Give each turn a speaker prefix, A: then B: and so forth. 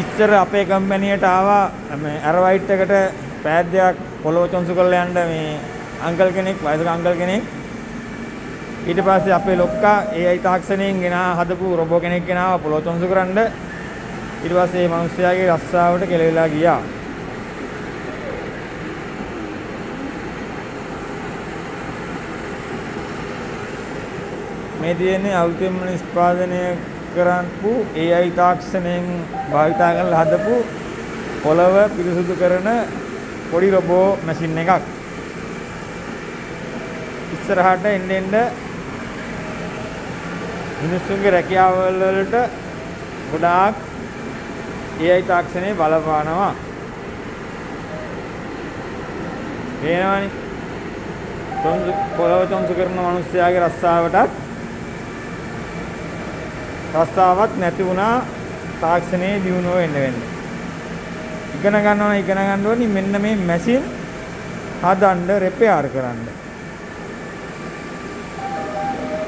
A: ඉස්සර අපේ කම්පැනියට ආවා මේ ඇරවයිට් එකට පෑද්දයක් පොළොව චොන්සු කරලා යන්න මේ අංකල් කෙනෙක් වයසක අංකල් කෙනෙක්. ඊට පස්සේ අපේ ලොක්කා AI තාක්ෂණයෙන් ගෙනා හදපු රොබෝ කෙනෙක් ගෙනාවා පොළොව චොන්සු කරන්න. ඊට පස්සේ මේ මිනිස්යාගේ රස්සාවට කෙලවිලා ගියා. මේ තියෙන්නේ අලුතෙන්ම නිෂ්පාදනය කරපු AI තාක්ෂණයෙන් භාවිතා කරලා හදපු පොළව පිරිසුදු කරන පොඩි රොබෝ මැෂින් එකක්. ඉස්සරහට එන්න මිනිස්සුන්ගේ රැකියාවල් වලට ගොඩාක් AI තාක්ෂණය බලපානවා. පේනවනේ. පොළව චොන්සු කරන මිනිස්යාගේ රස්සාවක් නැති වුණා තාක්ෂණයේ දියුණුව වෙන්නේ. ඉගෙන ගන්න ඕනේ මෙන්න මේ මැෂින් හදන්න රිපෙයාර් කරන්න.